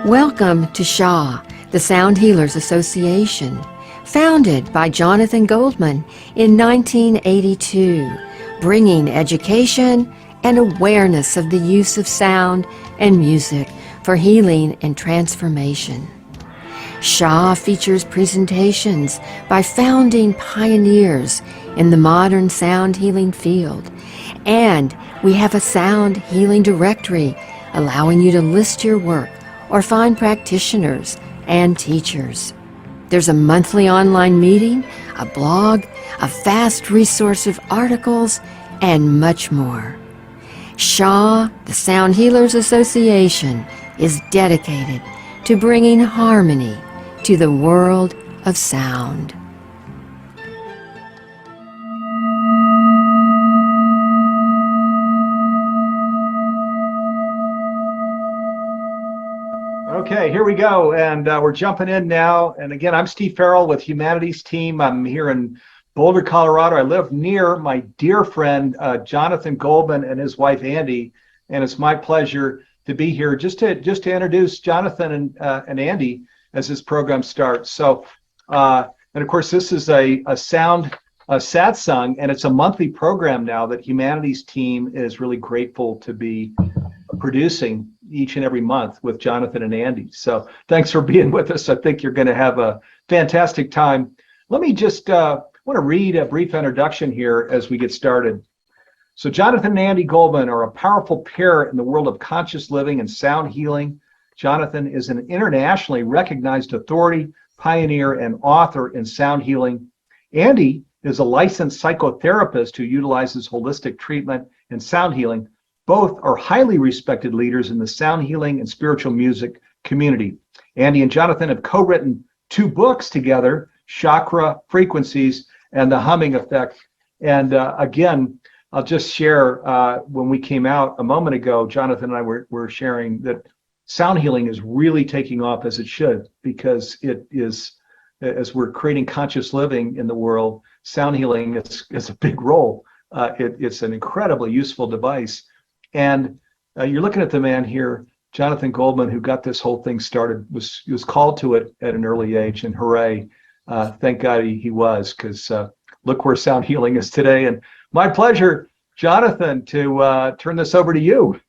Welcome to SHA, the Sound Healers Association, founded by Jonathan Goldman in 1982, bringing education and awareness of the use of sound and music for healing and transformation. SHA features presentations by founding pioneers in the modern sound healing field, and we have a sound healing directory allowing you to list your work or find practitioners and teachers. There's a monthly online meeting, a blog, a vast resource of articles, and much more. SHA, the Sound Healers Association, is dedicated to bringing harmony to the world of sound. Okay, here we go, and we're jumping in now. And again, I'm Steve Farrell with Humanities Team. I'm here in Boulder, Colorado. I live near my dear friend Jonathan Goldman and his wife Andi, and it's my pleasure to be here just to introduce Jonathan and Andi as this program starts. So, and of course, this is a Sound Satsang, and it's a monthly program now that Humanities Team is really grateful to be producing each and every month with Jonathan and Andi. So thanks for being with us. I think you're going to have a fantastic time. Let me just want to read a brief introduction here as we get started. So Jonathan and Andi Goldman are a powerful pair in the world of conscious living and sound healing. Jonathan is an internationally recognized authority, pioneer, and author in sound healing. Andi is a licensed psychotherapist who utilizes holistic treatment and sound healing. Both are highly respected leaders in the sound healing and spiritual music community. Andi and Jonathan have co-written 2 books together, Chakra Frequencies and The Humming Effect. And again, I'll just share, when we came out a moment ago, Jonathan and I were sharing that sound healing is really taking off as it should, because it is, as we're creating conscious living in the world, sound healing is a big role. It's an incredibly useful device. And you're looking at the man here, Jonathan Goldman, who got this whole thing started, was called to it at an early age, and hooray, thank God he was, because look where sound healing is today. And my pleasure, Jonathan, to turn this over to you.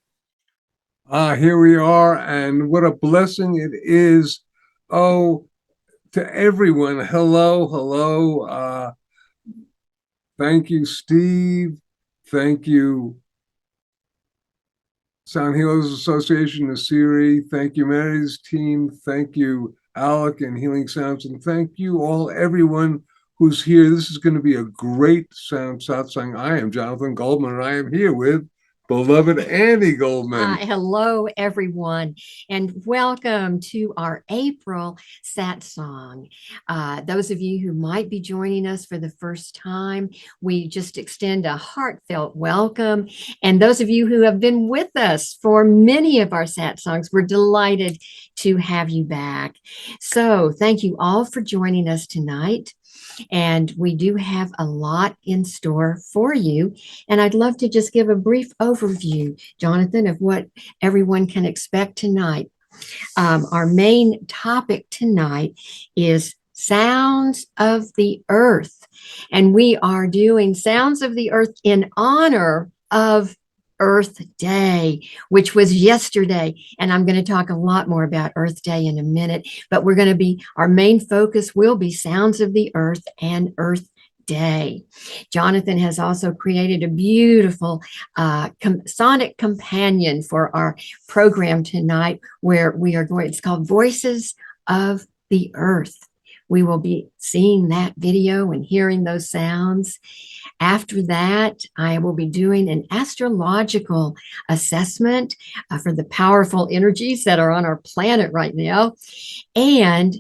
Here we are, and what a blessing it is. Oh, to everyone, hello. Thank you, Steve. Thank you, Sound Healers Association, the Siri. Thank you, Humanities Team. Thank you, Alec and Healing Sounds. And thank you all, everyone who's here. This is going to be a great Sound Satsang. I am Jonathan Goldman, and I am here with beloved Andi Goldman. Hello, everyone, and welcome to our April Satsang. Those of you who might be joining us for the first time, we just extend a heartfelt welcome. And those of you who have been with us for many of our Satsangs, we're delighted to have you back. So thank you all for joining us tonight. And we do have a lot in store for you. And I'd love to just give a brief overview, Jonathan, of what everyone can expect tonight. Our main topic tonight is Sounds of the Earth. And we are doing Sounds of the Earth in honor of Earth Day, which was yesterday. And I'm going to talk a lot more about Earth Day in a minute, but our main focus will be Sounds of the Earth and Earth Day. Jonathan has also created a beautiful sonic companion for our program tonight, where it's called Voices of the Earth. We will be seeing that video and hearing those sounds. After that, I will be doing an astrological assessment for the powerful energies that are on our planet right now. And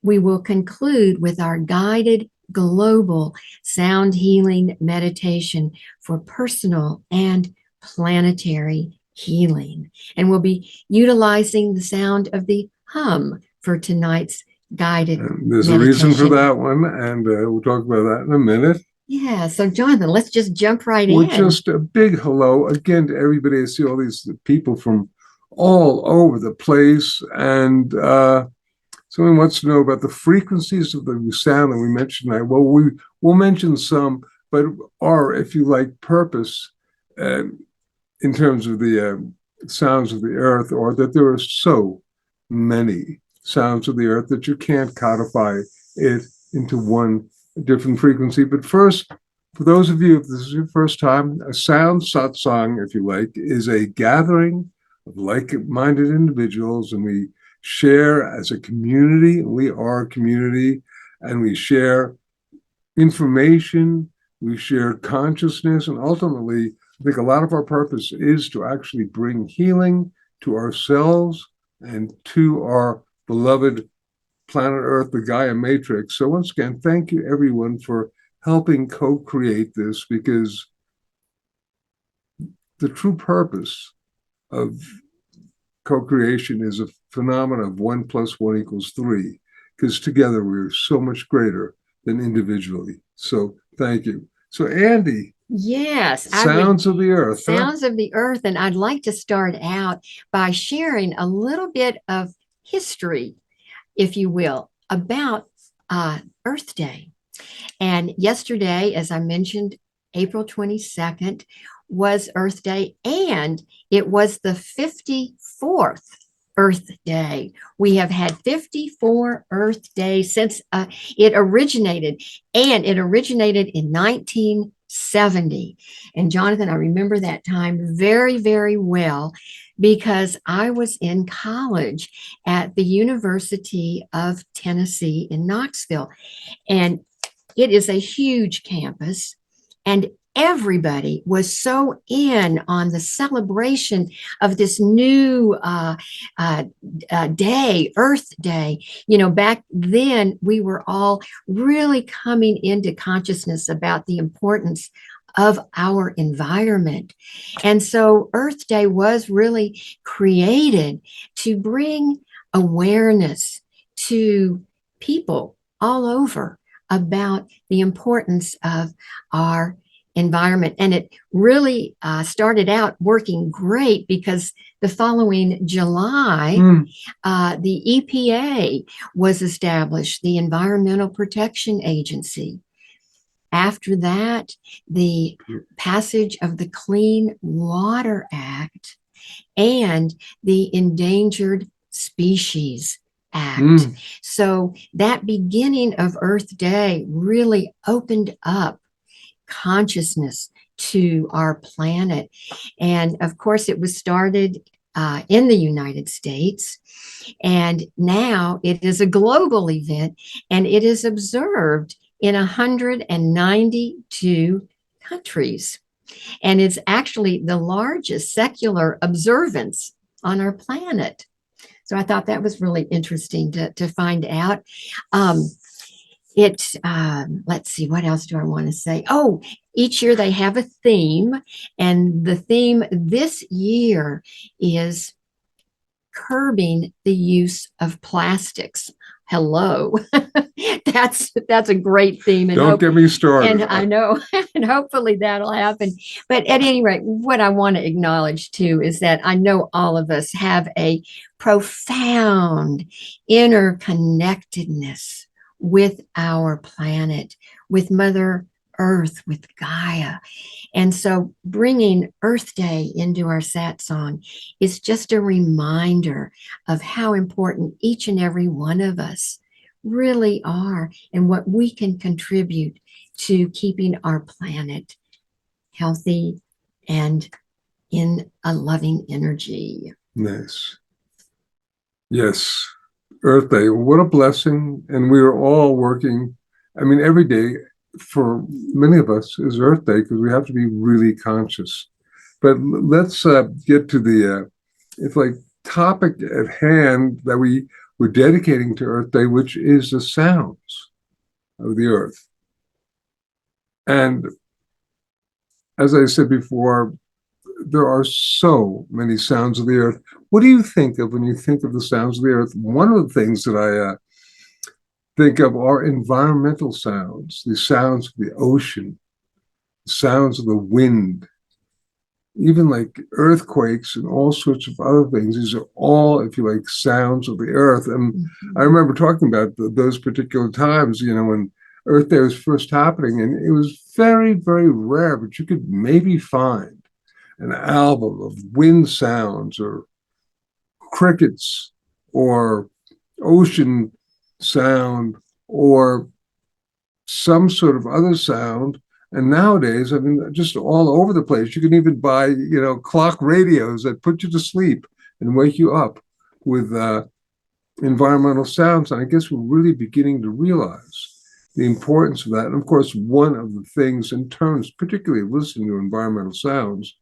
we will conclude with our guided global sound healing meditation for personal and planetary healing. And we'll be utilizing the sound of the hum for tonight's guided There's meditation. a reason for that one, and we'll talk about that in a minute. Yeah, so Jonathan, let's just jump right in. Just a big hello again to everybody. I see all these people from all over the place. And someone wants to know about the frequencies of the sound that we mentioned tonight. Well, we'll mention some, but our, if you like, purpose in terms of the sounds of the earth, or that there are so many sounds of the earth that you can't codify it into one different frequency. But first, for those of you, if this is your first time, a sound satsang, if you like, is a gathering of like-minded individuals, and we share as a community. We are a community, and we share information, we share consciousness, and ultimately, I think a lot of our purpose is to actually bring healing to ourselves and to our beloved planet Earth, the Gaia Matrix. So once again, thank you everyone for helping co-create this, because the true purpose of co-creation is a phenomenon of 1 + 1 = 3, because together we're so much greater than individually. So thank you. So Andi, Yes, sounds of the earth. Sounds of the earth. And I'd like to start out by sharing a little bit of history, if you will, about Earth Day. And yesterday, as I mentioned, April 22nd was Earth Day, and it was the 54th Earth Day. We have had 54 Earth Days since it originated, and it originated in 1970. And Jonathan, I remember that time very, very well, because I was in college at the University of Tennessee in Knoxville. And it is a huge campus, and everybody was so in on the celebration of this new day, Earth Day. You know, back then we were all really coming into consciousness about the importance of our environment. And so Earth Day was really created to bring awareness to people all over about the importance of our environment. And it really started out working great, because the following July, the EPA was established, the Environmental Protection Agency. After that, the passage of the Clean Water Act and the Endangered Species Act. So that beginning of Earth Day really opened up consciousness to our planet. And of course, it was started in the United States. And now it is a global event, and it is observed in 192 countries. And it's actually the largest secular observance on our planet. So I thought that was really interesting to find out. Let's see, what else do I want to say? Oh, each year they have a theme, and the theme this year is curbing the use of plastics. Hello. That's a great theme. And don't get me started. And I know, and hopefully that'll happen. But at any rate, what I want to acknowledge too is that I know all of us have a profound interconnectedness with our planet, with Mother Earth, with Gaia. And so bringing Earth Day into our satsang is just a reminder of how important each and every one of us really are, and what we can contribute to keeping our planet healthy and in a loving energy. Nice. Yes. Earth Day, what a blessing. And we are all working, I mean, every day for many of us is Earth Day, because we have to be really conscious. But let's get to the it's like topic at hand that we're dedicating to Earth Day, which is the sounds of the earth. And as I said before, there are so many sounds of the earth. What do you think of when you think of the sounds of the earth? One of the things that I think of are environmental sounds, the sounds of the ocean, the sounds of the wind, even like earthquakes and all sorts of other things. These are all, if you like, sounds of the earth. And I remember talking about those particular times, when Earth Day was first happening, and it was very, very rare, but you could maybe find an album of wind sounds or crickets or ocean sound or some sort of other sound. And nowadays, I mean, just all over the place. You can even buy, clock radios that put you to sleep and wake you up with environmental sounds. And I guess we're really beginning to realize the importance of that. And of course, one of the things in terms, particularly of listening to environmental sounds,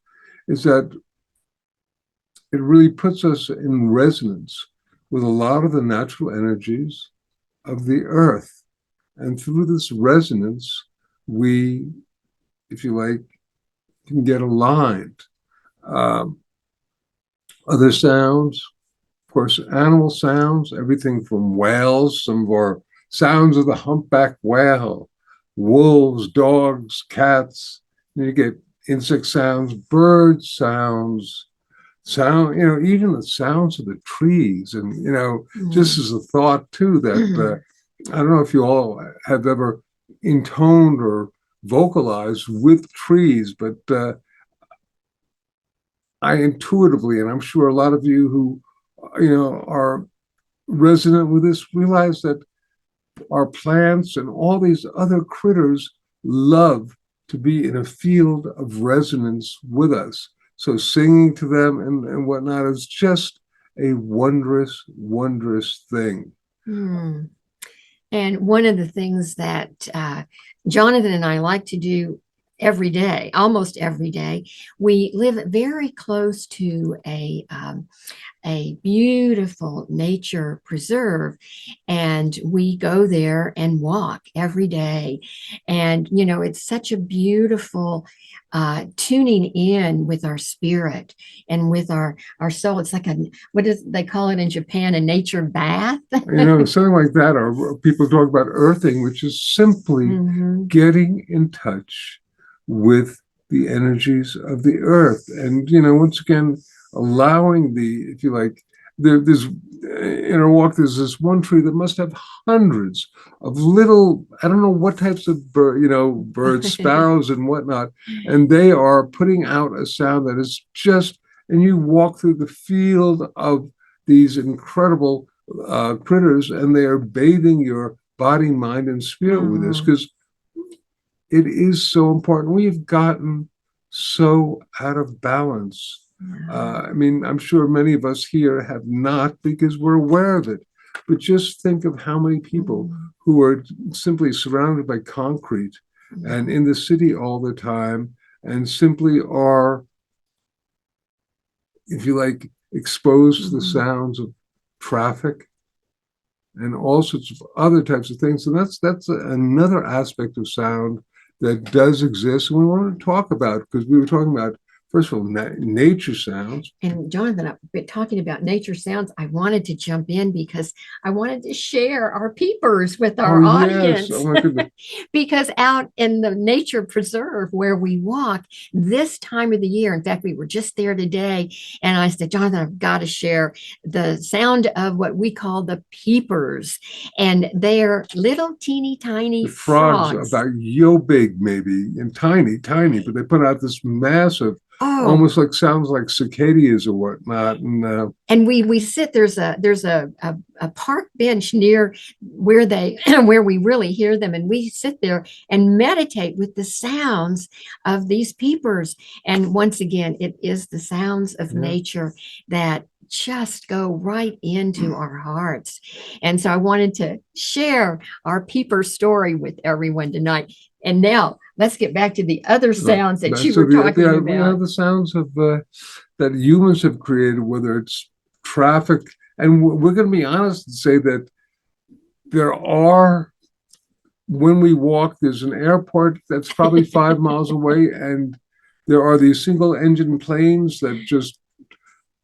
is that it really puts us in resonance with a lot of the natural energies of the earth. And through this resonance, we, if you like, can get aligned. Other sounds, of course, animal sounds, everything from whales, some of our sounds of the humpback whale, wolves, dogs, cats. You get insect sounds, bird sounds, even the sounds of the trees. And, just as a thought too, that I don't know if you all have ever intoned or vocalized with trees, but I intuitively, and I'm sure a lot of you who, are resonant with this, realize that our plants and all these other critters love to be in a field of resonance with us. So singing to them and whatnot is just a wondrous, wondrous thing. And one of the things that Jonathan and I like to do every day, almost every day, we live very close to a beautiful nature preserve, and we go there and walk every day. And it's such a beautiful tuning in with our spirit and with our soul. It's like what do they call it in Japan, a nature bath? Something like that. Or people talk about earthing, which is simply getting in touch with the energies of the earth. And once again, allowing if you like, there's in our walk, there's this one tree that must have hundreds of little, I don't know what types of birds, sparrows and whatnot, and they are putting out a sound that is just, and you walk through the field of these incredible critters, and they are bathing your body, mind, and spirit with this, because it is so important. We've gotten so out of balance. I mean, I'm sure many of us here have not, because we're aware of it. But just think of how many people who are simply surrounded by concrete and in the city all the time, and simply are, if you like, exposed to the sounds of traffic and all sorts of other types of things. And that's another aspect of sound that does exist, and we want to talk about, because we were talking about, first of all, nature sounds. And Jonathan, I've been talking about nature sounds. I wanted to jump in because I wanted to share our peepers with our audience. Yes. Oh my goodness. Because out in the nature preserve where we walk this time of the year, in fact, we were just there today, and I said, Jonathan, I've got to share the sound of what we call the peepers. And they're little teeny tiny frogs about yo big maybe, and tiny, but they put out this massive, almost like sounds like cicadas or whatnot. And we sit, there's a park bench near where they where we really hear them, and we sit there and meditate with the sounds of these peepers. And once again, it is the sounds of nature that just go right into our hearts. And so I wanted to share our peeper story with everyone tonight. And now let's get back to the other sounds that you were talking about. The sounds of that humans have created, whether it's traffic. And we're going to be honest and say that there are, when we walk, there's an airport that's probably 5 miles away, and there are these single engine planes that just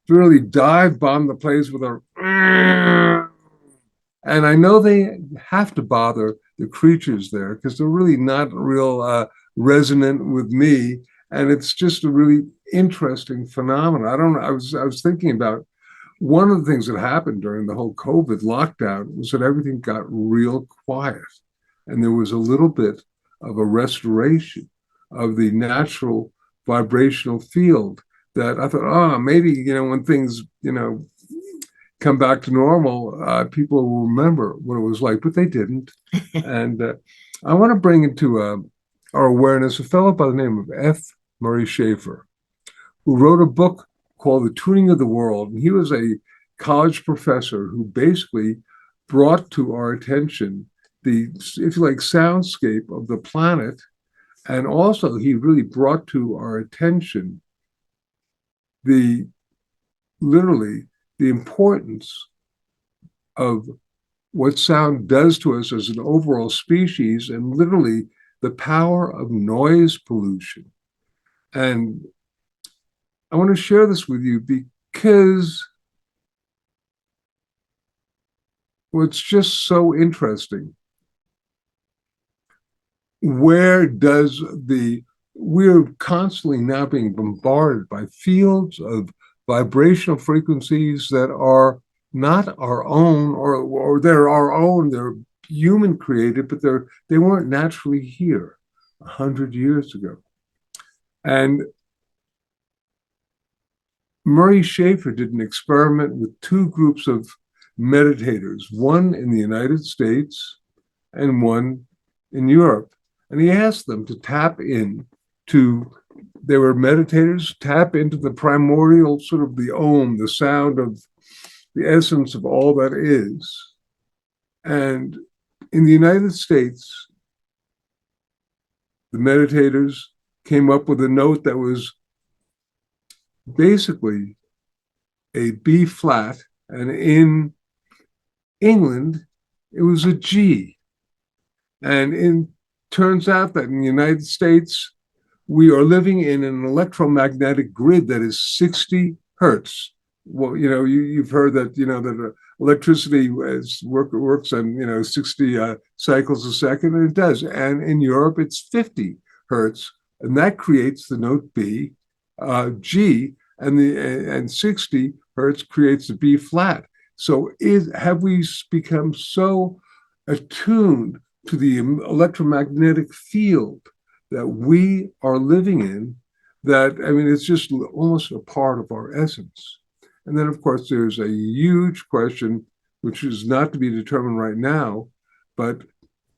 really dive bomb the place with a, and I know they have to bother the creatures there, because they're really not real resonant with me. And it's just a really interesting phenomena. I don't know. I was thinking about one of the things that happened during the whole COVID lockdown was that everything got real quiet, and there was a little bit of a restoration of the natural vibrational field that I thought, oh, maybe, when things, come back to normal, people will remember what it was like, but they didn't. And I want to bring into our awareness a fellow by the name of F. Murray Schafer, who wrote a book called The Tuning of the World. And he was a college professor who basically brought to our attention the, if you like, soundscape of the planet. And also he really brought to our attention literally the importance of what sound does to us as an overall species, and literally the power of noise pollution. And I want to share this with you because what's just so interesting, we're constantly now being bombarded by fields of vibrational frequencies that are not our own, or they're our own, they're human created, but they weren't naturally here 100 years ago. And Murray Schafer did an experiment with two groups of meditators, one in the United States and one in Europe. And he asked them to they were meditators, tap into the primordial sort of the Om, the sound of the essence of all that is. And in the United States, the meditators came up with a note that was basically a B flat, and in England, it was a G. And it turns out that in the United States, we are living in an electromagnetic grid that is 60 hertz. Well, you've heard that, that electricity works on, 60 cycles a second, and it does. And in Europe, it's 50 hertz, and that creates the note B, G, and 60 hertz creates the B flat. So have we become so attuned to the electromagnetic field that we are living in that, it's just almost a part of our essence? And then, of course, there's a huge question, which is not to be determined right now, but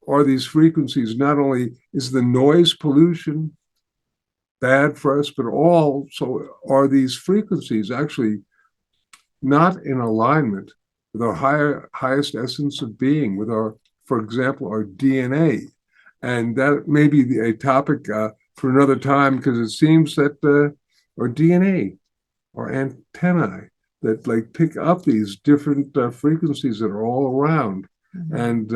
are these frequencies, not only is the noise pollution bad for us, but also are these frequencies actually not in alignment with our highest essence of being, with for example, our DNA? And that may be a topic for another time, because it seems that our DNA, our antennae, that pick up these different frequencies that are all around. Mm-hmm. And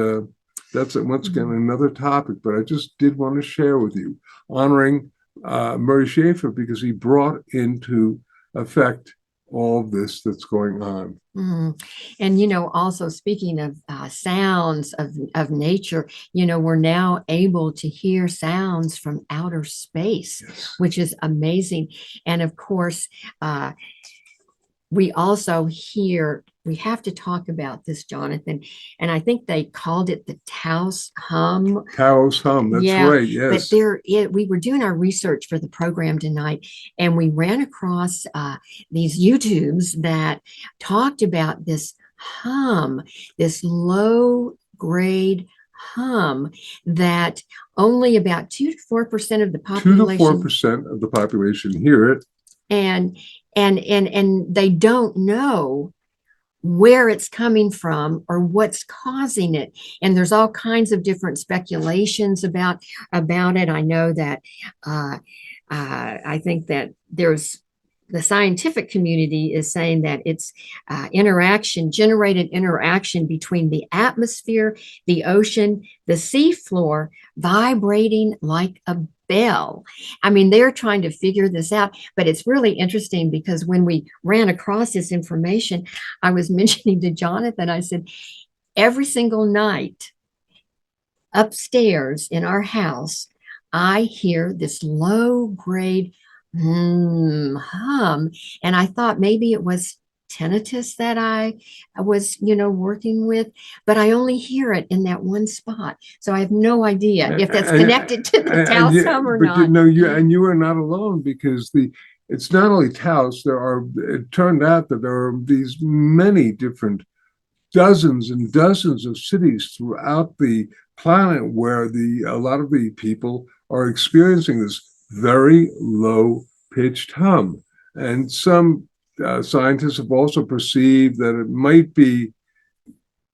that's once again another topic, but I just did want to share with you, honoring Murray Schafer, because he brought into effect all of this that's going on. Mm-hmm. And, also speaking of sounds of nature, we're now able to hear sounds from outer space, yes, which is amazing. And of course, we also we have to talk about this, Jonathan, and I think they called it the Taos hum. Taos hum, that's right, yes. But we were doing our research for the program tonight, and we ran across these YouTubes that talked about this hum, this low-grade hum that only about 2 to 4% of the population. 2 to 4% of the population hear it. And they don't know where it's coming from or what's causing it. And there's all kinds of different speculations about it. I know that I think that the scientific community is saying that it's generated interaction between the atmosphere, the ocean, the seafloor, vibrating like a bell. They're trying to figure this out, but it's really interesting because when we ran across this information, I was mentioning to Jonathan, I said, every single night upstairs in our house, I hear this low grade hum. And I thought maybe it was tinnitus that I was, working with, but I only hear it in that one spot. So I have no idea if that's connected to the Taos hum or not. You are not alone, because it's not only Taos. It turned out that there are these many different dozens and dozens of cities throughout the planet where a lot of the people are experiencing this very low pitched hum. And some scientists have also perceived that it might be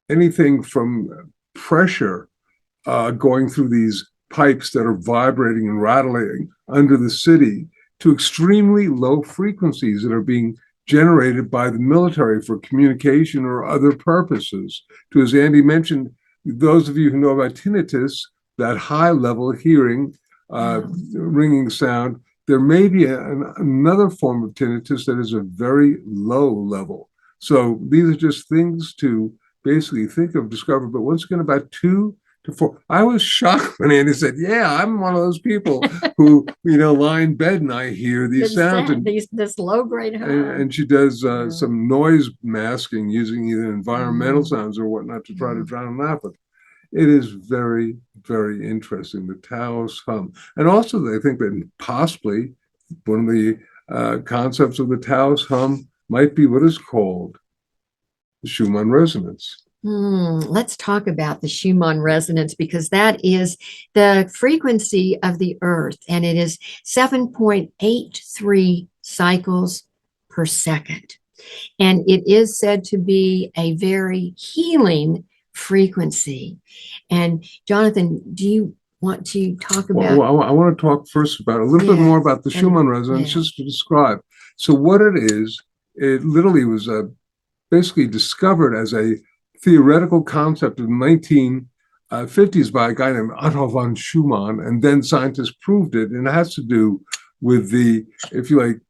anything from pressure going through these pipes that are vibrating and rattling under the city to extremely low frequencies that are being generated by the military for communication or other purposes. To, as Andy mentioned, those of you who know about tinnitus, that high level hearing, ringing sound, there may be another form of tinnitus that is a very low level. So these are just things to basically think of, discover. But once again, about 2 to 4. I was shocked when Andy said, "Yeah, I'm one of those people who, lie in bed and I hear these sounds." This low grade hum. And she does some noise masking using either environmental sounds or whatnot to try to drown them out. But it is very, very interesting, the Taos hum. And also, I think that possibly one of the concepts of the Taos hum might be what is called the Schumann Resonance. Let's talk about the Schumann resonance, because that is the frequency of the earth, and it is 7.83 cycles per second. And it is said to be a very healing frequency. And Jonathan, do you want to talk about? Well, I want to talk first about a little bit more about the Schumann resonance, just to describe. So what it is, it literally was basically discovered as a theoretical concept in the 1950s by a guy named Otto von Schumann, and then scientists proved it. And it has to do with the, if you like,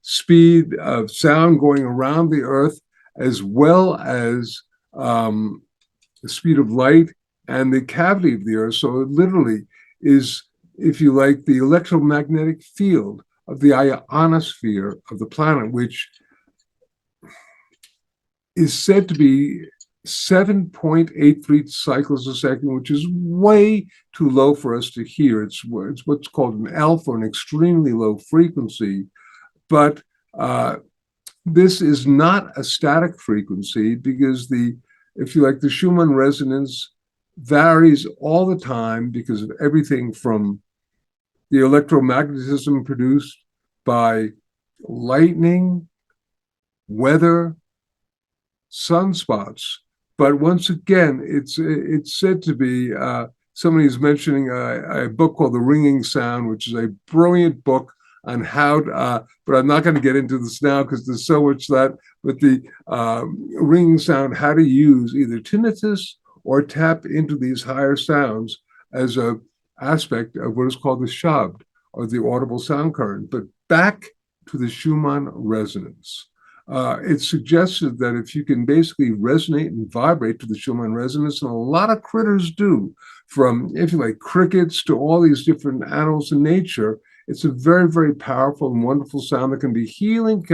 speed of sound going around the Earth, as well as the speed of light and the cavity of the Earth. So it literally is, if you like, the electromagnetic field of the ionosphere of the planet, which is said to be 7.83 cycles a second, which is way too low for us to hear. It's what's called an alpha, an extremely low frequency. But this is not a static frequency, because if you like, the Schumann resonance varies all the time because of everything from the electromagnetism produced by lightning, weather, sunspots. But once again, it's said to be, somebody's mentioning a book called The Ringing Sound, which is a brilliant book on how to, but I'm not going to get into this now because there's so much that, but the ringing sound, how to use either tinnitus or tap into these higher sounds as a aspect of what is called the Shabd, or the audible sound current. But back to the Schumann resonance. It's suggested that if you can basically resonate and vibrate to the Schumann resonance, and a lot of critters do, from, if you like, crickets to all these different animals in nature, it's a very, very powerful and wonderful sound that can be healing,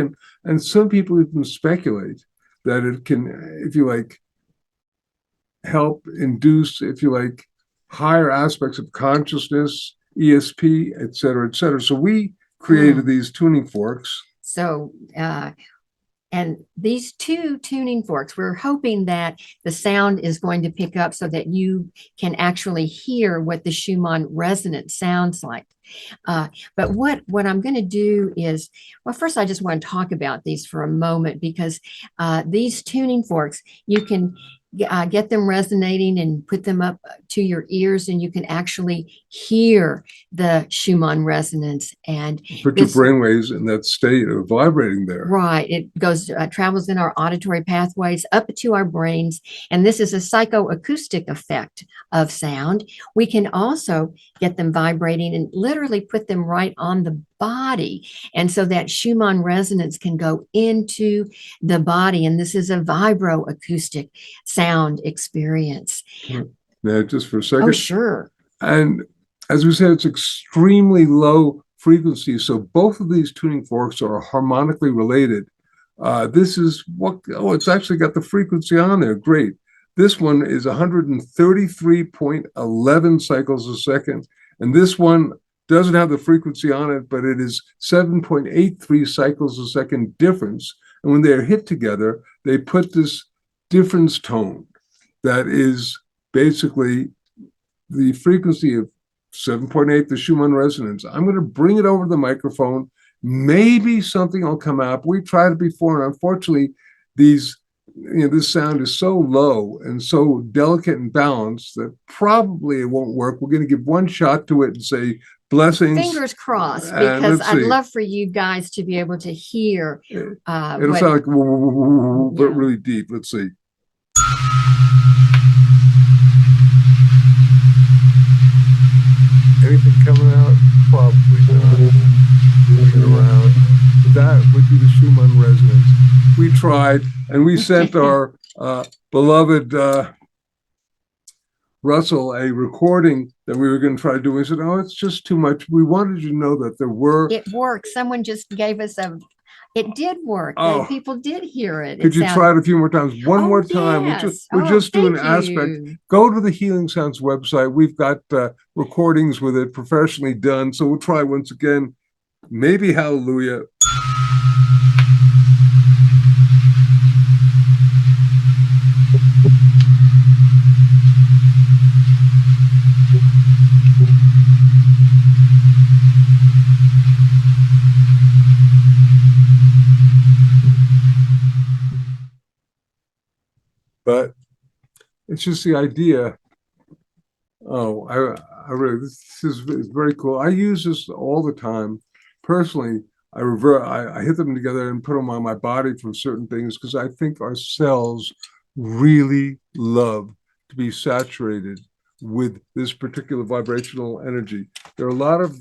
and some people even speculate that it can, if you like, help induce, if you like, higher aspects of consciousness, ESP, et cetera, et cetera. So we created these tuning forks. So, and these 2 tuning forks, we're hoping that the sound is going to pick up so that you can actually hear what the Schumann resonance sounds like. But what I'm going to do is, well, first I just want to talk about these for a moment, because these tuning forks, you can get them resonating and put them up to your ears, and you can actually hear the Schumann resonance. And put your brainwaves in that state of vibrating there. Right. It goes, travels in our auditory pathways up to our brains. And this is a psychoacoustic effect of sound. We can also get them vibrating and literally put them right on the body. And so that Schumann resonance can go into the body. And this is a vibroacoustic sound experience. Now, just for a second. Oh, sure. And as we said, it's extremely low frequencies. So both of these tuning forks are harmonically related. This is what, it's actually got the frequency on there. Great. This one is 133.11 cycles a second. And this one doesn't have the frequency on it, but it is 7.83 cycles a second difference. And when they're hit together, they put this difference tone that is basically the frequency of 7.8, the Schumann Resonance. I'm going to bring it over to the microphone. Maybe something will come out. We tried it before, and unfortunately, this sound is so low and so delicate and balanced that probably it won't work. We're going to give one shot to it and say blessings. Fingers crossed, because I'd love for you guys to be able to hear. It'll sound like, but really deep. Let's see. Anything coming out? Probably not. Moving around. That would be the Schumann Resonance. We tried, and we sent our beloved Russell a recording that we were going to try to do. We said, "Oh, it's just too much." We wanted you to know that there were. It worked. Someone just gave us a. It did work. Oh, people did hear it. Could you try it a few more times? One more time. Yes. We'll just do an aspect. You. Go to the Healing Sounds website. We've got recordings with it, professionally done. So we'll try once again. Maybe hallelujah. But it's just the idea. Oh, I really, this is very cool. I use this all the time. Personally, I hit them together and put them on my body for certain things because I think our cells really love to be saturated with this particular vibrational energy. There are a lot of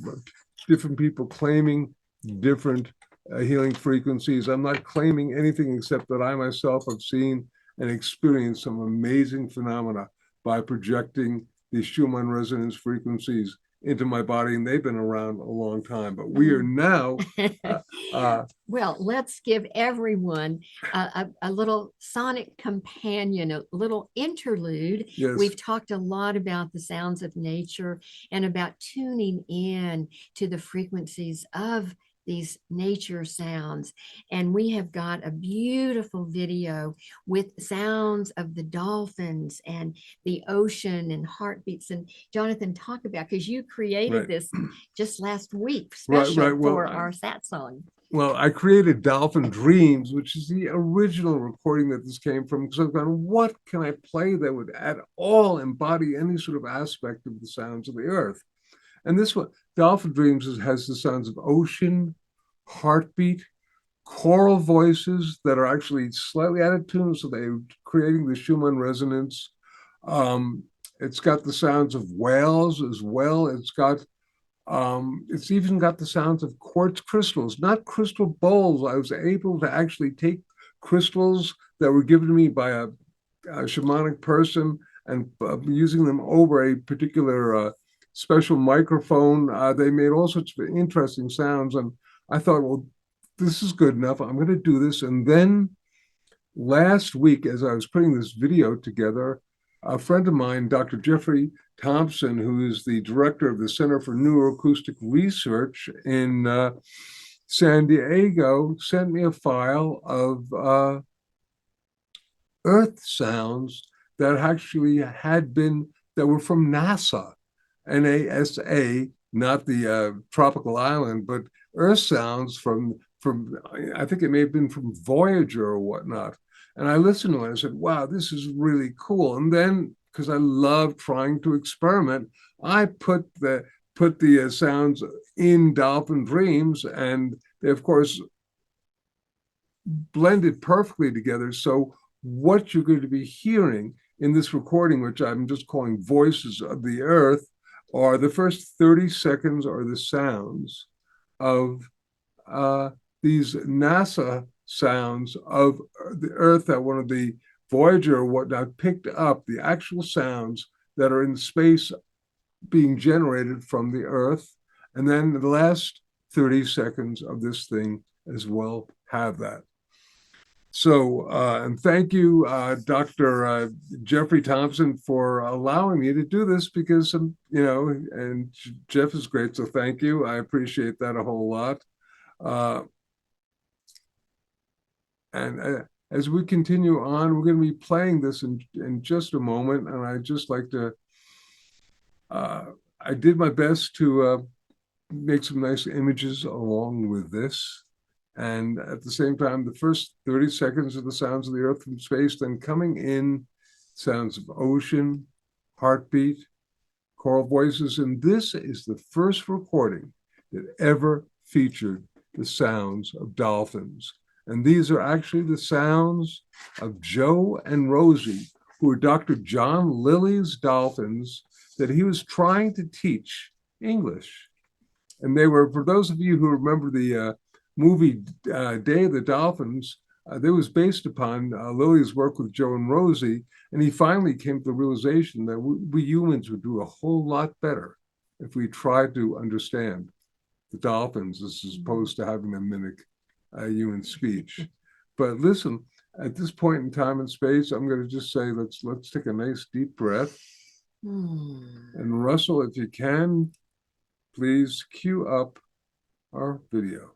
different people claiming different healing frequencies. I'm not claiming anything except that I myself have seen and experienced some amazing phenomena by projecting these Schumann resonance frequencies into my body, and they've been around a long time. But we are now. Well, let's give everyone a little sonic companion, a little interlude. Yes. We've talked a lot about the sounds of nature and about tuning in to the frequencies of these nature sounds. And we have got a beautiful video with sounds of the dolphins and the ocean and heartbeats. And Jonathan, talk about, because you created this just last week, special for our Satsang. Well, I created Dolphin Dreams, which is the original recording that this came from, because I've gone, what can I play that would at all embody any sort of aspect of the sounds of the earth? And this one, Dolphin Dreams, has the sounds of ocean, heartbeat, choral voices that are actually slightly out of tune, so they're creating the Schumann resonance. It's got the sounds of whales as well. It's even got the sounds of quartz crystals, not crystal bowls. I was able to actually take crystals that were given to me by a shamanic person and using them over a particular special microphone. They made all sorts of interesting sounds. And I thought, well, this is good enough. I'm going to do this. And then last week, as I was putting this video together, a friend of mine, Dr. Jeffrey Thompson, who is the director of the Center for Neuroacoustic Research in San Diego, sent me a file of earth sounds that actually that were from NASA, NASA, not the tropical island, but earth sounds from I think it may have been from Voyager or whatnot. And I listened to it and I said, wow, this is really cool. And then, because I love trying to experiment, I put the sounds in Dolphin Dreams, and they, of course, blended perfectly together. So what you're going to be hearing in this recording, which I'm just calling Voices of the Earth, are the first 30 seconds are the sounds of these NASA sounds of the Earth that one of the Voyager or whatnot picked up, the actual sounds that are in space being generated from the Earth. And then the last 30 seconds of this thing as well have that. So, and thank you, Dr. Jeffrey Thompson, for allowing me to do this because, and Jeff is great, so thank you. I appreciate that a whole lot. And as we continue on, we're going to be playing this in just a moment, and I'd just like to, I did my best to make some nice images along with this. And at the same time, the first 30 seconds of the sounds of the earth from space, then coming in sounds of ocean, heartbeat, choral voices. And this is the first recording that ever featured the sounds of dolphins. And these are actually the sounds of Joe and Rosie, who were Dr. John Lilly's dolphins that he was trying to teach English. And they were, for those of you who remember the movie Day of the Dolphins, that was based upon Lilly's work with Joe and Rosie, and he finally came to the realization that we humans would do a whole lot better if we tried to understand the dolphins as opposed to having them mimic human speech. But listen, at this point in time and space, I'm going to just say let's take a nice deep breath. And Russell, if you can, please cue up our video.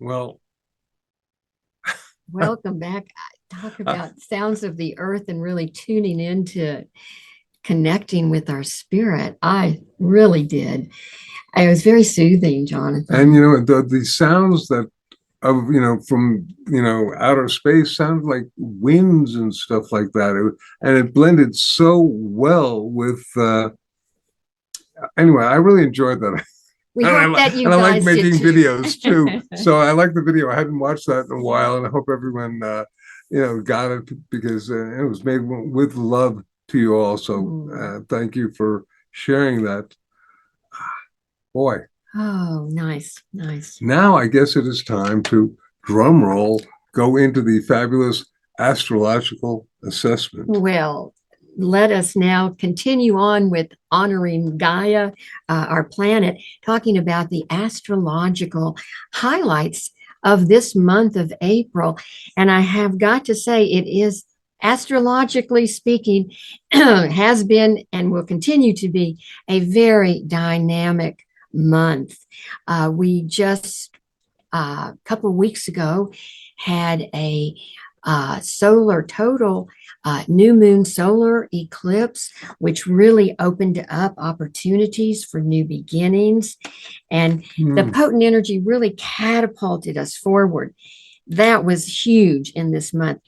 Well, Welcome back. Talk about sounds of the earth and really tuning into connecting with our spirit. I really did. It was very soothing, Jonathan. and the sounds that of from outer space sound like winds and stuff like that. And it blended so well with. Anyway, I really enjoyed that. We And hope that you I like guys making did too. videos too. So I like the video. I hadn't watched that in a while, and I hope everyone got it, because it was made with love to you all. So thank you for sharing that. Boy, Oh, nice, nice. now I guess it is time to drum roll, go into the fabulous astrological assessment. Well, let us now continue on with honoring Gaia, our planet, talking about the astrological highlights of this month of April. And I have got to say, it is, astrologically speaking, has been and will continue to be a very dynamic month. We just a couple of weeks ago had a solar total new moon solar eclipse, which really opened up opportunities for new beginnings. And the potent energy really catapulted us forward. That was huge in this month.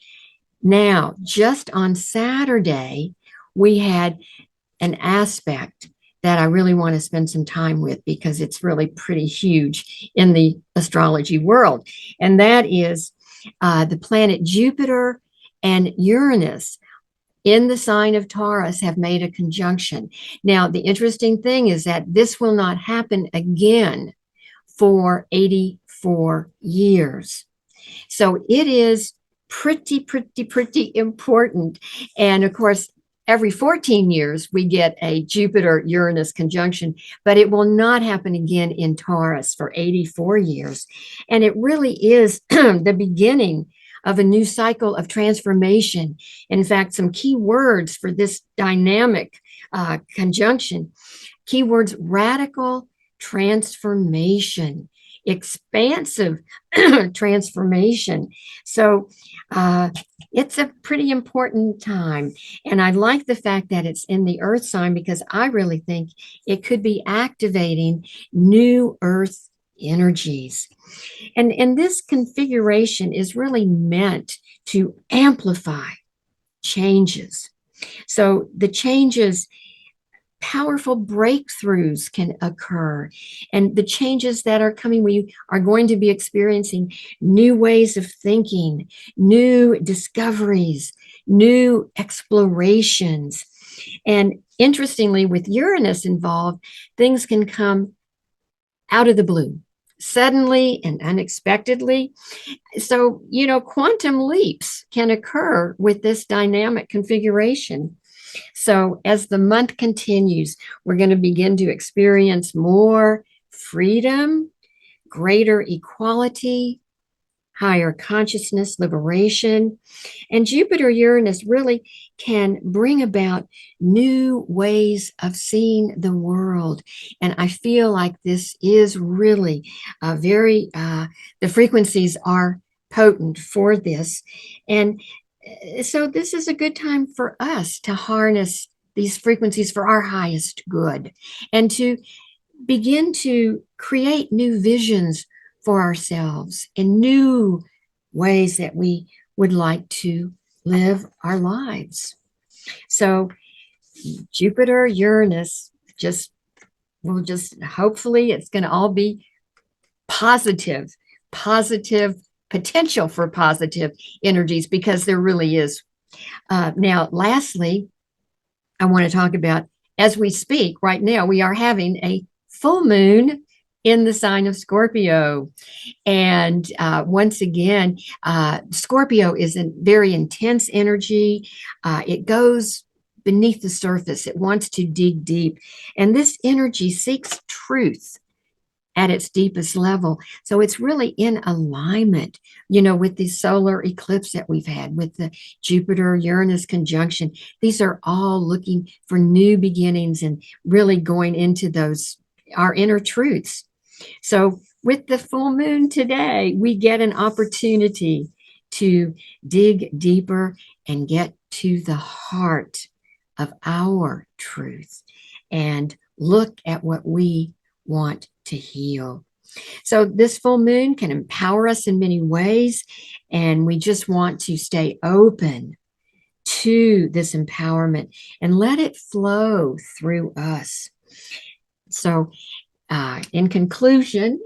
Now, just on Saturday, we had an aspect that I really want to spend some time with, because it's really pretty huge in the astrology world. And that is the planet Jupiter and Uranus in the sign of Taurus have made a conjunction. Now, the interesting thing is that this will not happen again for 84 years. So it is pretty important. And of course, every 14 years, we get a Jupiter-Uranus conjunction, but it will not happen again in Taurus for 84 years. And it really is the beginning of a new cycle of transformation. In fact, some key words for this dynamic conjunction, keywords: radical transformation, expansive transformation. So it's a pretty important time. And I like the fact that it's in the earth sign, because I really think it could be activating new earth energies. And this configuration is really meant to amplify changes. So the changes, powerful breakthroughs can occur. And the changes that are coming, we are going to be experiencing new ways of thinking, new discoveries, new explorations. And interestingly, with Uranus involved, things can come out of the blue, suddenly and unexpectedly. So, quantum leaps can occur with this dynamic configuration. So as the month continues, we're going to begin to experience more freedom, greater equality, higher consciousness, liberation. And Jupiter-Uranus really can bring about new ways of seeing the world. And I feel like this is really the frequencies are potent for this. And so this is a good time for us to harness these frequencies for our highest good, and to begin to create new visions for ourselves in new ways that we would like to live our lives. So Jupiter, Uranus, hopefully it's going to all be positive potential for positive energies, because there really is. Now, lastly, I want to talk about, as we speak right now, we are having a full moon in the sign of Scorpio. And once again, Scorpio is a very intense energy. It goes beneath the surface. It wants to dig deep. And this energy seeks truth at its deepest level. So it's really in alignment, with the solar eclipse that we've had, with the Jupiter-Uranus conjunction. These are all looking for new beginnings and really going into our inner truths. So with the full moon today, we get an opportunity to dig deeper and get to the heart of our truth and look at what we want to heal. So this full moon can empower us in many ways, and we just want to stay open to this empowerment and let it flow through us. So in conclusion,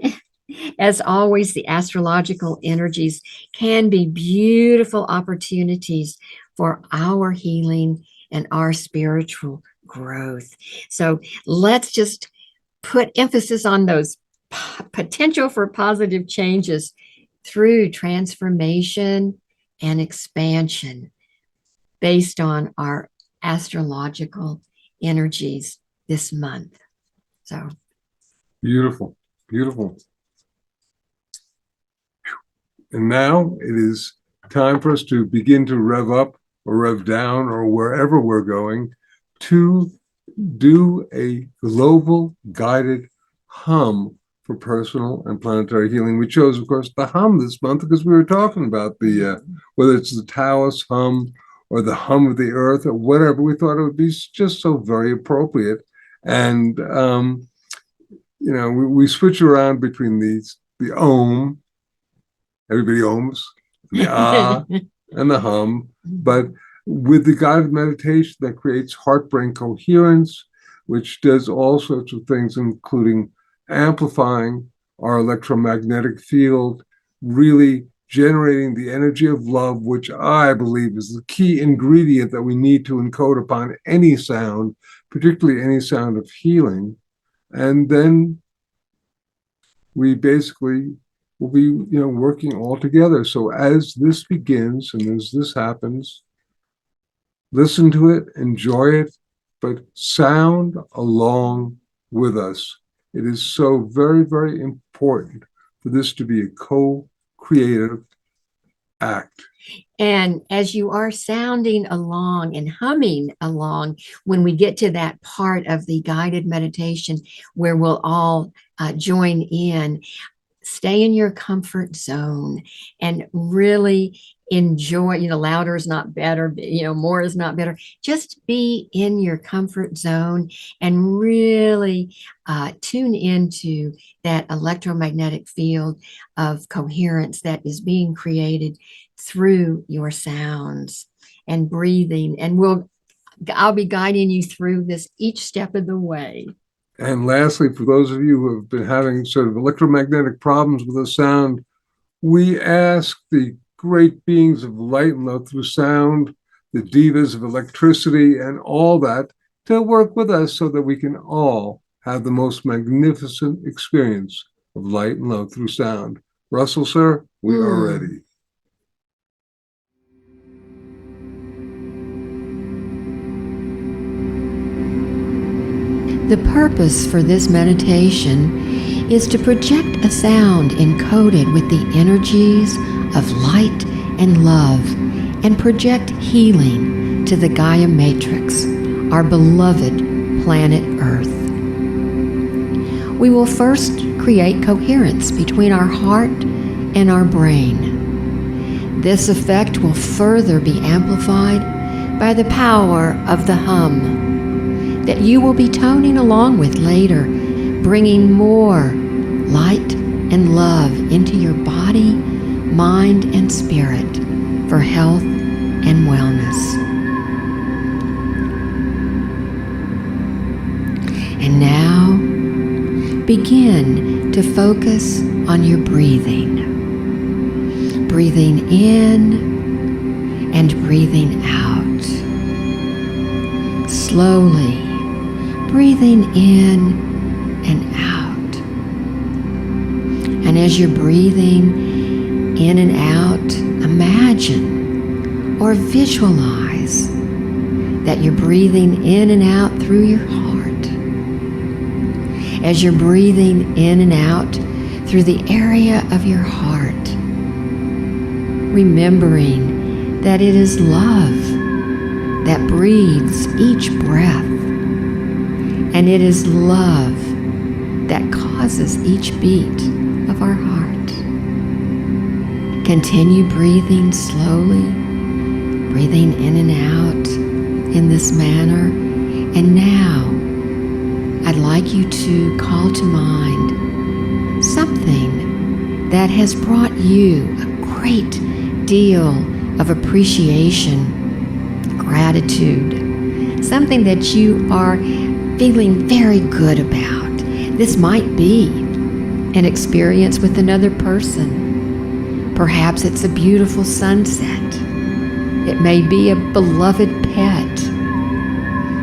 as always, the astrological energies can be beautiful opportunities for our healing and our spiritual growth. So let's just put emphasis on those potential for positive changes through transformation and expansion based on our astrological energies this month. So beautiful, beautiful. And now it is time for us to begin to rev up or rev down or wherever we're going to do a global guided hum for personal and planetary healing. We chose, of course, the hum this month because we were talking about the, whether it's the Taoist hum or the hum of the earth or whatever, we thought it would be just so very appropriate. And, you know, we switch around between these, the om, everybody ohms, the ah, and the hum, but with the guided meditation that creates heart-brain coherence, which does all sorts of things, including amplifying our electromagnetic field, really generating the energy of love, which I believe is the key ingredient that we need to encode upon any sound, particularly any sound of healing. And then we basically will be, you know, working all together. So as this begins and as this happens, listen to it, enjoy it, but sound along with us. It is so very, very important for this to be a co-creative act. And as you are sounding along and humming along, when we get to that part of the guided meditation where we'll all join in, stay in your comfort zone and really enjoy, you know, louder is not better, you know, more is not better. Just be in your comfort zone and really tune into that electromagnetic field of coherence that is being created through your sounds and breathing. And I'll be guiding you through this each step of the way. And lastly, for those of you who have been having sort of electromagnetic problems with the sound, we ask the great beings of light and love through sound, the divas of electricity and all that, to work with us so that we can all have the most magnificent experience of light and love through sound. Russell, sir, we are ready. The purpose for this meditation is to project a sound encoded with the energies of light and love and project healing to the Gaia matrix, our beloved planet Earth. We will first create coherence between our heart and our brain. This effect will further be amplified by the power of the hum that you will be toning along with later, bringing more light and love into your body, mind, and spirit for health and wellness. And now, begin to focus on your breathing. Breathing in and breathing out. Slowly breathing in and out. And as you're breathing in and out, imagine or visualize that you're breathing in and out through your heart. As you're breathing in and out through the area of your heart, remembering that it is love that breathes each breath. And it is love that causes each beat of our heart. Continue breathing slowly, breathing in and out in this manner. And now, I'd like you to call to mind something that has brought you a great deal of appreciation, gratitude, something that you are feeling very good about. This might be an experience with another person. Perhaps it's a beautiful sunset. It may be a beloved pet,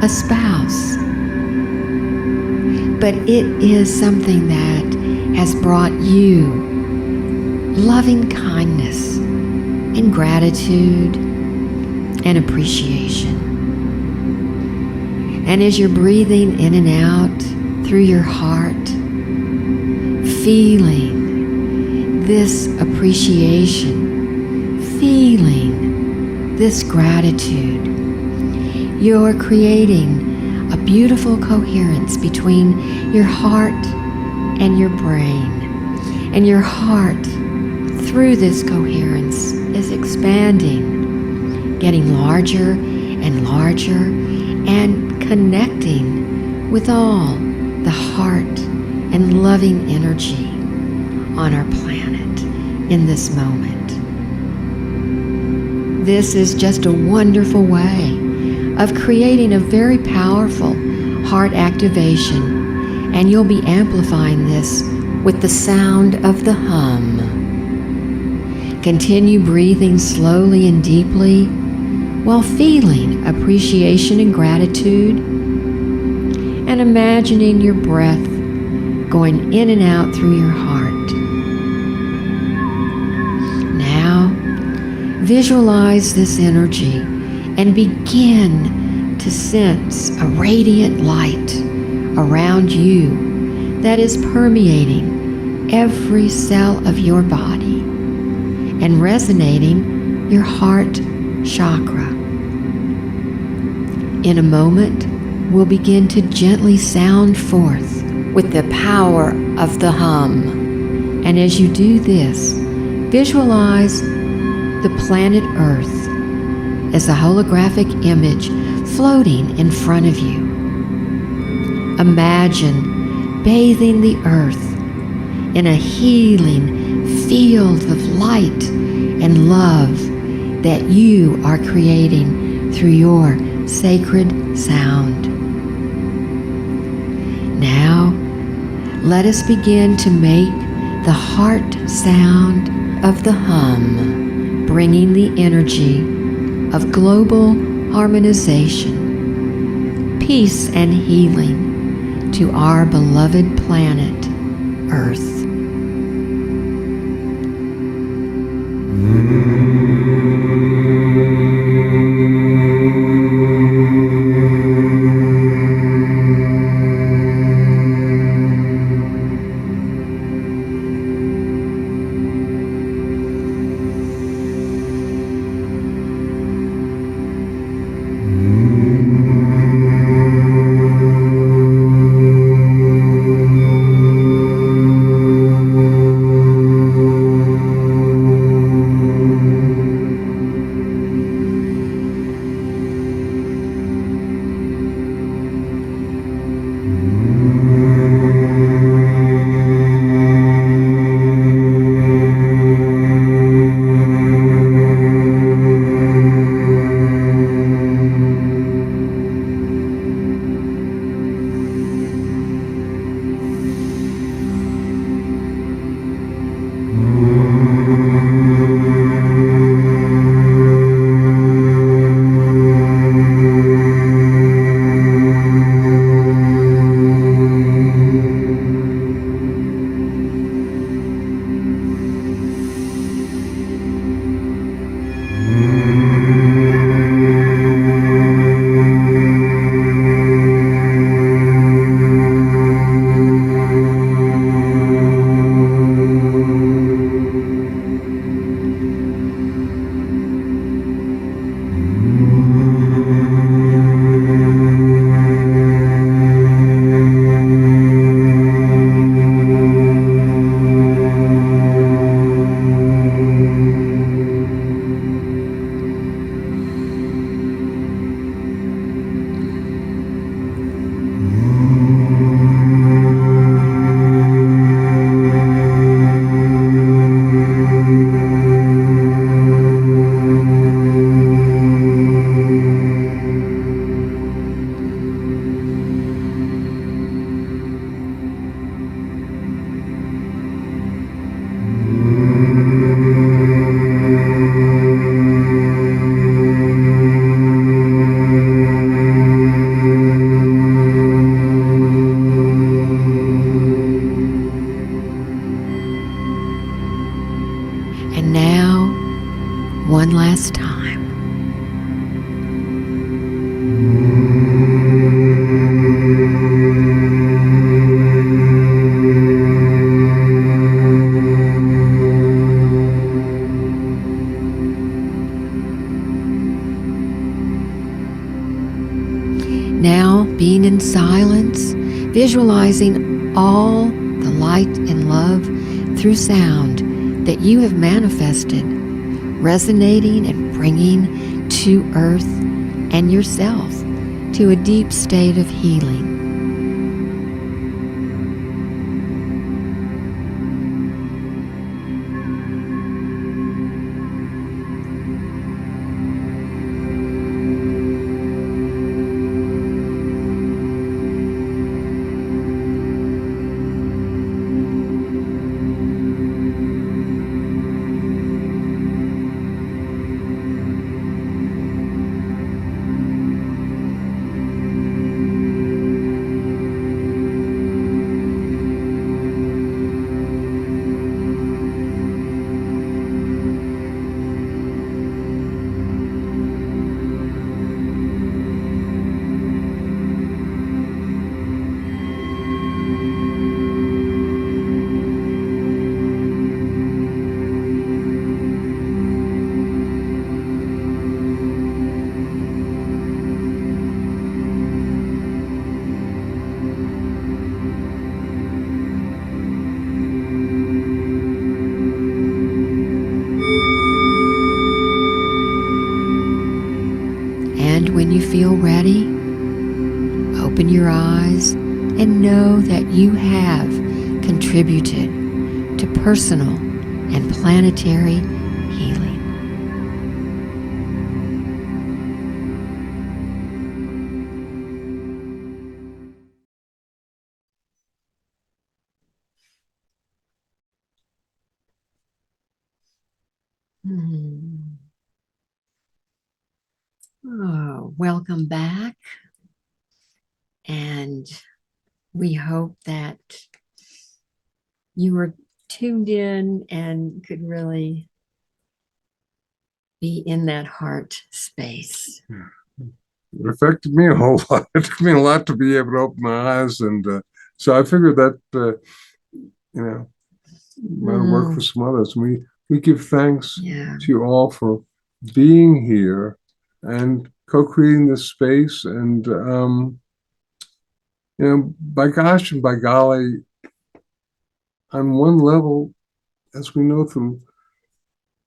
a spouse. But it is something that has brought you loving kindness and gratitude and appreciation. And as you're breathing in and out through your heart, feeling this appreciation, feeling this gratitude, you're creating a beautiful coherence between your heart and your brain. And your heart, through this coherence, is expanding, getting larger and larger, and connecting with all the heart and loving energy on our planet in this moment. This is just a wonderful way of creating a very powerful heart activation, and you'll be amplifying this with the sound of the hum. Continue breathing slowly and deeply while feeling appreciation and gratitude, and imagining your breath going in and out through your heart. Now, visualize this energy and begin to sense a radiant light around you that is permeating every cell of your body and resonating your heart chakra. In a moment, we'll begin to gently sound forth with the power of the hum. And as you do this, visualize the planet Earth as a holographic image floating in front of you. Imagine bathing the Earth in a healing field of light and love that you are creating through your sacred sound. Now, let us begin to make the heart sound of the hum, bringing the energy of global harmonization, peace, and healing to our beloved planet, Earth. And now, one last time. Now, being in silence, visualizing all the light and love through sound that you have manifested, resonating and bringing to earth and yourself to a deep state of healing. And when you feel ready, open your eyes and know that you have contributed to personal and planetary healing. Oh, welcome back. And we hope that you were tuned in and could really be in that heart space. It affected me a whole lot. It took me a lot to be able to open my eyes. And so I figured that, might work for some others. We give thanks to you all for being here and co-creating this space. And, by gosh and by golly, on one level, as we know from,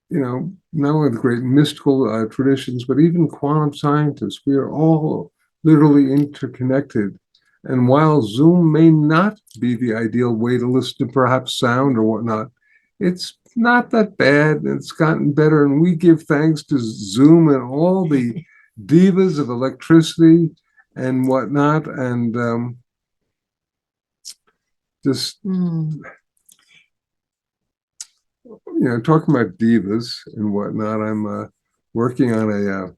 not only the great mystical traditions, but even quantum scientists, we are all literally interconnected. And while Zoom may not be the ideal way to listen to perhaps sound or whatnot, it's not that bad. It's gotten better. And we give thanks to Zoom and all the divas of electricity and whatnot. And talking about divas and whatnot, I'm working on a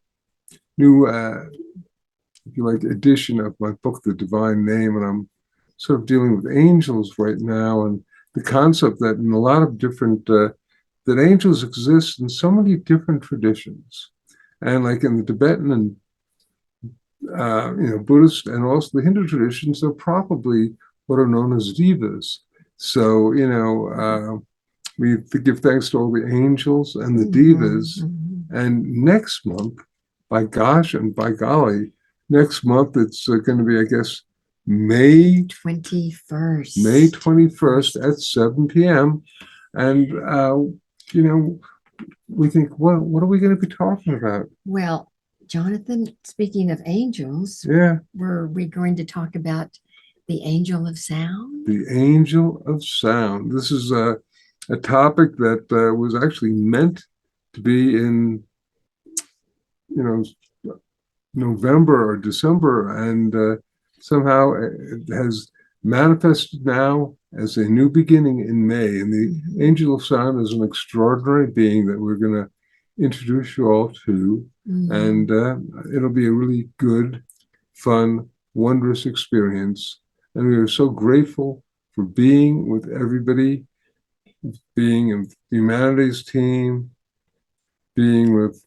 new, if you like, edition of my book, The Divine Name, and I'm sort of dealing with angels right now, and the concept that in a lot of different, that angels exist in so many different traditions, and like in the Tibetan and Buddhist and also the Hindu traditions, they're probably what are known as divas. So we give thanks to all the angels and the divas. And next month, by gosh and by golly, next month it's going to be, I guess, May 21st. May 21st at 7 p.m. And, we think, what are we going to be talking about? Well, Jonathan, speaking of angels, were we going to talk about the angel of sound? The angel of sound. This is a topic that was actually meant to be in, November or December, and somehow it has manifested now as a new beginning in May. And the angel of sound is an extraordinary being that we're going to introduce you all to, and it'll be a really good, fun, wondrous experience. And we are so grateful for being with everybody being in the humanities team, being with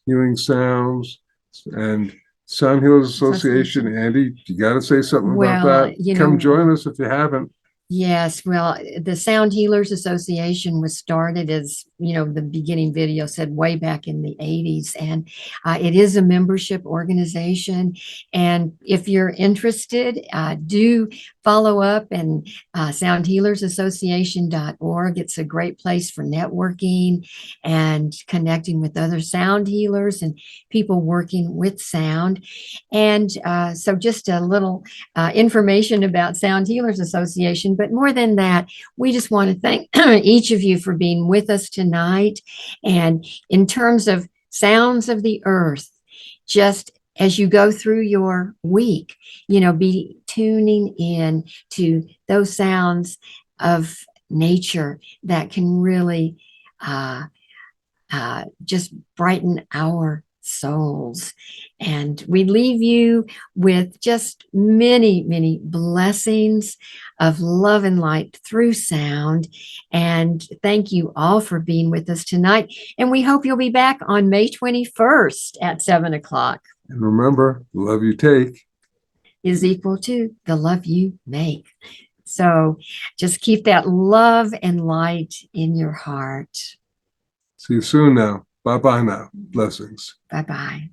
Healing Sounds and Sound Healers Association. Andy, you got to say something about Well, that. Come join us if you haven't. Yes, well, the Sound Healers Association was started, as the beginning video said, way back in the 80s, and it is a membership organization. And if you're interested, do follow up, and soundhealersassociation.org. It's a great place for networking and connecting with other sound healers and people working with sound. And so just a little information about Sound Healers Association. But more than that, we just want to thank each of you for being with us tonight. And in terms of sounds of the earth, just as you go through your week, be tuning in to those sounds of nature that can really just brighten our souls. And we leave you with just many, many blessings of love and light through sound. And thank you all for being with us tonight. And we hope you'll be back on May 21st at 7 o'clock. And remember, the love you take is equal to the love you make. So just keep that love and light in your heart. See you soon now. Bye-bye now. Blessings. Bye-bye.